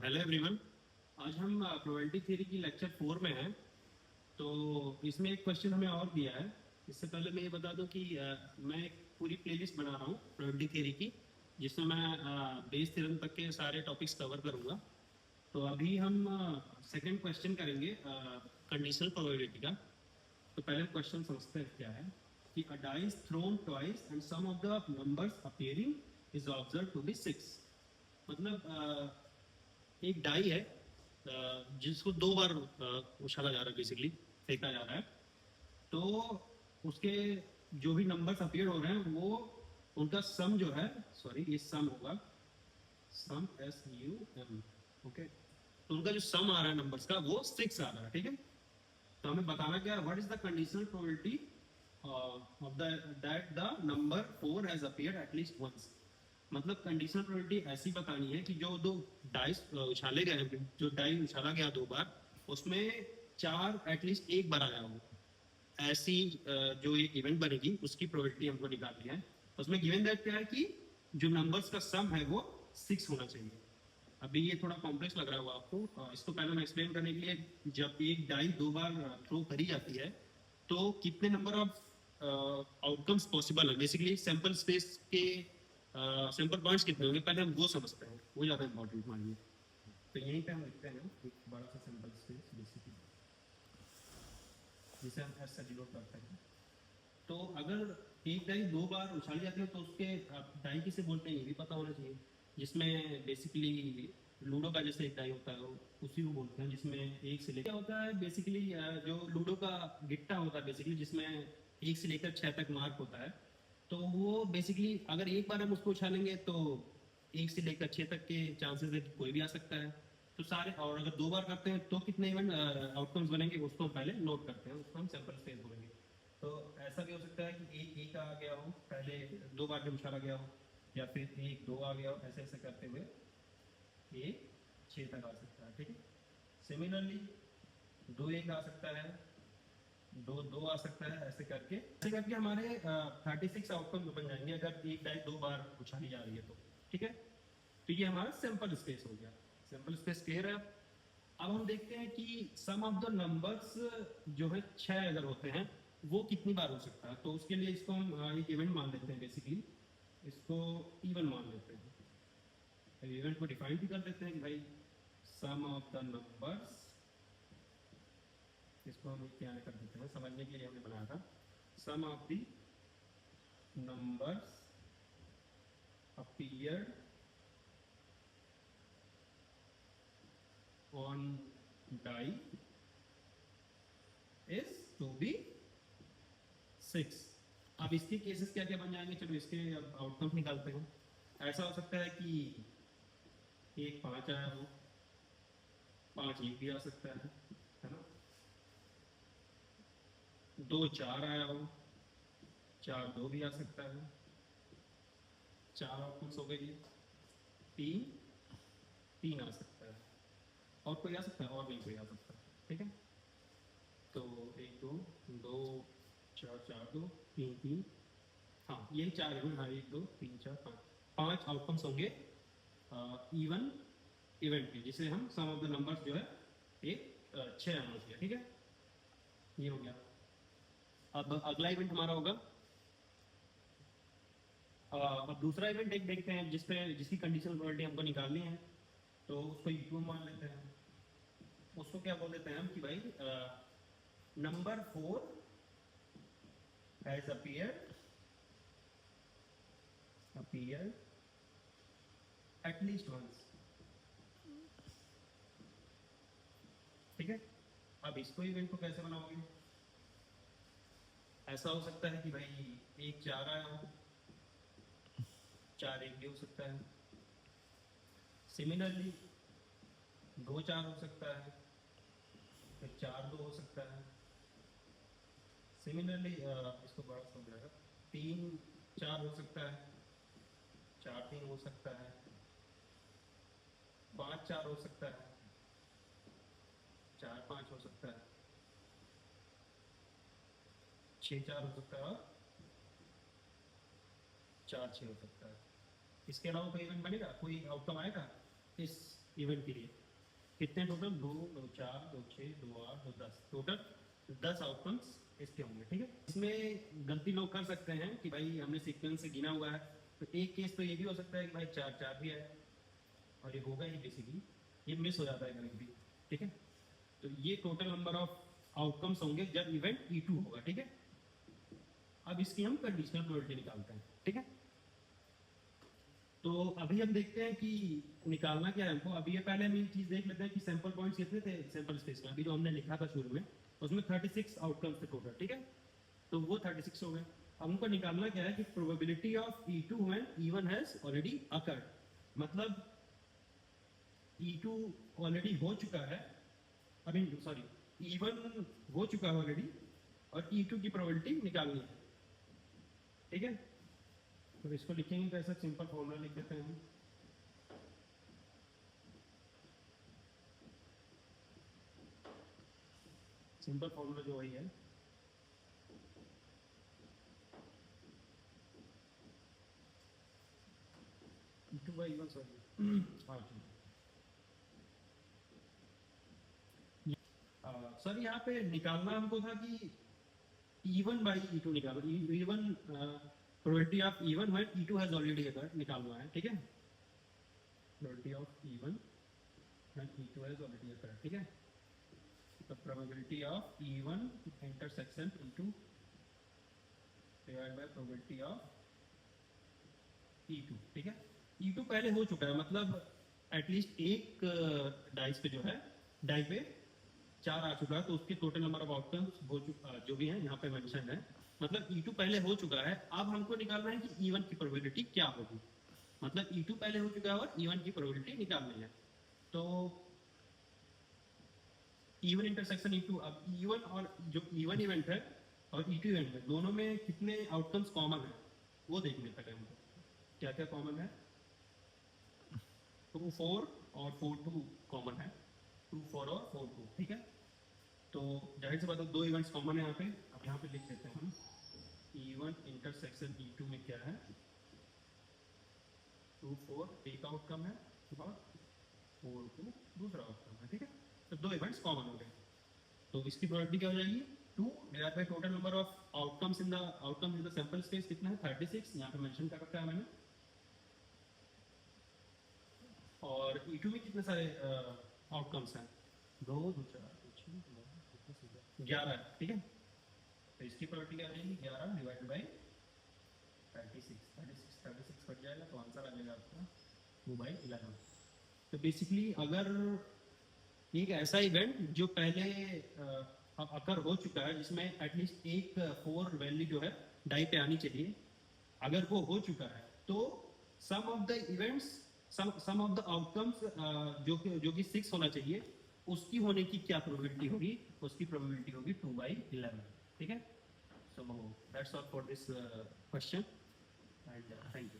Hello everyone. आज हम probability theory की लेक्चर 4 में हैं। तो इसमें एक क्वेश्चन हमें और दिया है। इससे पहले मैं ये बता दूं कि मैं एक पूरी प्लेलिस्ट बना रहा हूँ प्रोबेबिलिटी थ्योरी की, जिसमें मैं बेस थ्योरम तक के सारे टॉपिक्स कवर करूँगा। तो अभी हम सेकंड क्वेश्चन करेंगे कंडीशनल प्रोबेबिलिटी का। तो पहले क्वेश्चन समझते हैं क्या है कि a dice thrown twice and sum of the numbers appearing is observe to be 6। मतलब एक डाई है जिसको दो बार उछाला जा रहा है, बेसिकली फेंका जा रहा है। तो उसके जो भी नंबर्स अपीयर हो रहे हैं वो उनका सम जो है, सॉरी ये सम होगा, सम SUM। ओके, तो उनका जो सम आ रहा है नंबर्स का वो 6 आ रहा है। ठीक है, तो हमें बताना क्या है, what is the conditional probability of the that the number 4 has appeared at least once. मतलब कंडीशनल प्रोबेबिलिटी ऐसी बतानी है कि जो दो डाइस उछाले गए हैं, जो डाई उछाला गया दो बार, उसमें चार एटलीस्ट एक बार आया हो। ऐसी जो ये इवेंट बनेगी उसकी प्रोबेबिलिटी हमको निकालनी है। उसमें गिवन दैट क्या है कि जो नंबर्स का सम है वो 6 होना चाहिए। अभी ये थोड़ा कॉम्प्लेक्स लग रहा होगा आपको, इसको पहले मैं एक्सप्लेन करने के लिए, जब एक डाई दो बार थ्रो करी जाती है तो कितने नंबर ऑफ आउटकम्स पॉसिबल है, बेसिकली सैंपल स्पेस के सैंपल पॉइंट्स कितने होंगे, पहले हम वो समझते हैं, वो ज़्यादा इंपॉर्टेंट मान लीजिए। तो यहीं पे हम लिखते हैं एक बड़ा सा सैंपल स्पेस बेसिकली, जिसे हम एस से डिनोट करते हैं। तो अगर एक डाई दो बार उछाली जाती है तो उसके डाई किसे बोलते हैं ये भी पता होना चाहिए। जिसमें बेसिकली लूडो का जैसे एक डाई होता है उसी को बोलते हैं, जिसमें एक से लेकर होता है बेसिकली, जो लूडो का गिट्टा होता है बेसिकली, जिसमें एक से लेकर 6 तक मार्क होता है। तो वो बेसिकली अगर एक बार हम उसको उछालेंगे तो एक से लेकर 6 तक के चांसेस है कि कोई भी आ सकता है। तो सारे, और अगर दो बार करते हैं तो कितने इवन आउटकम्स बनेंगे उसको हम पहले नोट करते हैं, उसको हम सैंपल स्पेस बोलेंगे। तो ऐसा भी हो सकता है कि एक आ गया हो, पहले दो बार जब उछाला गया हो, या फिर एक दो आ गया हो, ऐसे ऐसे करते हुए एक 6 तक आ सकता है। ठीक है, सिमिलरली दो एक आ सकता है, दो दो आ सकता है, ऐसे करके हमारे 36 आउटकम बन जाएंगे अगर एक डाई दो बार उछाली जा रही है तो। ठीक है, तो ये हमारा सैंपल स्पेस हो गया। सैंपल स्पेस क्लियर है। अब हम देखते हैं कि सम ऑफ द नंबर्स जो है 6 अगर होते हैं वो कितनी बार हो सकता है। तो उसके लिए इसको हम एक इवेंट मान लेते हैं, बेसिकली इसको इवन मान लेते हैं। इवेंट को डिफाइन भी कर देते हैं कि भाई सम ऑफ द नंबर्स, इसको हम क्या कर देते हैं समझने के लिए हमने बनाया था, sum of the numbers appeared on die is to be 6। अब इसके केसेस क्या क्या बन जाएंगे, चलो इसके अब आउटकम निकालते हैं। ऐसा हो सकता है कि एक 5 आया हो, 5 एक भी आ सकता है ना। दो 4 आया हो, 4 दो भी आ सकता है। 4 आउटकम्स हो गई। 3 3 आ सकता है, और कोई आ सकता है, और नहीं कोई आ सकता है। ठीक है, तो एक दो, दो 4 4 दो 3 3, हाँ यही 4 है। हाँ, एक दो तीन चार पाँच, 5 आउटकम्स होंगे इवन इवेंट के, जिसे हम सम ऑफ द नंबर्स जो है एक 6 आना चाहिए। ठीक है, ये हो गया। अब अगला इवेंट हमारा होगा, अब दूसरा इवेंट एक देखते हैं जिसकी कंडीशनल प्रोबेबिलिटी हमको निकालनी है। तो उसको इक्वल मान लेते हैं। उसको क्या बोल देते हैं हम कि भाई number 4 has appeared at least once. ठीक है, अब इसको इवेंट को कैसे बनाओगे, ऐसा हो सकता है कि भाई एक 4 आया हो, 4 एक भी हो सकता है। सिमिलरली दो 4 हो सकता है, फिर 4 दो हो सकता है। सिमिलरली इसको बड़ा समझाएगा, 3 4 हो सकता है, 4 3 हो सकता है, 5 4 हो सकता है, 4 5 हो सकता है, 6 4 हो सकता है, और 4 6 हो सकता है। इसके अलावा कोई इवेंट बनेगा, कोई आउटकम आएगा इस इवेंट के लिए कितने टोटल, 2 2 4 2 6 2 8 2 10, टोटल 10 आउटकम्स इसके होंगे। ठीक है, इसमें गलती लोग कर सकते हैं कि भाई हमने सीक्वेंस से गिना हुआ है, तो एक केस तो ये भी हो सकता है कि भाई 4 4 भी है और ये होगा ही बेसिकली, ये मिस हो जाता है कभी भी। ठीक है, तो ये टोटल नंबर ऑफ आउटकम्स होंगे जब इवेंट E2 होगा। ठीक है, अब इसकी हम कंडीशनल प्रोबेबिलिटी निकालते हैं। ठीक है, तो अभी हम देखते हैं कि निकालना क्या है हमको। अभी ये पहले हम ये चीज देख लेते हैं कि सैंपल पॉइंट्स कितने थे सैंपल स्पेस में। अभी जो हमने लिखा था शुरू में उसमें 36 आउटकम्स थे टोटल। ठीक है, तो वो 36 हो गए। अब हमको निकालना क्या है कि probability of E2 when E1 has already occurred, मतलब E2 ऑलरेडी हो चुका है, आई मीन सॉरी E1 हो चुका है ऑलरेडी और E2 की प्रोबेबिलिटी निकालनी है। ठीक है, तो इसको लिखेंगे कैसे, सिंपल फॉर्मूला लिख देते हैं हम। सिंपल फॉर्मूला जो वही है, E2 बाई E1 सॉरी, हाँ सर यहाँ पे निकालना हमको था कि E1 बाई E2 निकालो, E1 probability of E1 when E2 has already occurred निकालना है। ठीक है, probability of E1 when E2 has already occurred. ठीक है, the probability of E1 intersection E2 divided by probability of E2। ठीक है, E2 पहले हो चुका है, मतलब एटलीस्ट एक डाइस पे जो है, डाई पे 4 आ चुका है, तो उसके टोटल नंबर ऑफ आउटकम्स हो चुका जो भी है यहाँ पे मेंशन है, मतलब E2 पहले हो चुका है। अब हमको निकालना है कि E1 की प्रोबेबिलिटी क्या होगी, मतलब E2 पहले हो चुका है और E1 की प्रोबेबिलिटी निकालनी है। तो E1 इंटरसेक्शन E2, अब E1 और जो E1 इवेंट है और E2 इवेंट है, दोनों में कितने आउटकम्स कॉमन है वो देखने तक है हमको। क्या क्या कॉमन है, 2 4 और 4 2 कॉमन है, 2 4 और 4 2। ठीक है, तो जाहिर सी बात है 2 इवेंट्स कॉमन है यहाँ पे। अब यहाँ पे लिख देते हैं हम E1 इंटरसेक्शन E2 में क्या है, 2 4 एक आउटकम है और 4 2 दूसरा आउटकम है। ठीक है, तो 2 इवेंट्स कॉमन हो गए, तो इसकी प्रोबेबिलिटी क्या हो जाएगी, 2 divide by total number of outcomes in the sample space कितना है, 36, यहाँ पे मेंशन कर रखा है मैंने। और E2 में कितने सारे आउटकम्स हैं, 2 2 4 11। ठीक है, तो इसकी प्रोबेबिलिटी क्या हो जाएगी, 11 डिवाइड बाई 36 कट जाएगा तो आंसर आ जाएगा आपका 2/11। तो बेसिकली अगर एक ऐसा इवेंट जो पहले अकर हो चुका है, जिसमें एटलीस्ट एक 4 वैल्यू जो है डाई पे आनी चाहिए, अगर वो हो चुका है, तो some of the events, some of the outcomes जो कि 6 होना चाहिए, उसकी होने की क्या प्रोबेबिलिटी होगी, उसकी प्रोबेबिलिटी होगी 2/11। ठीक है, so that's all for this question and thank you.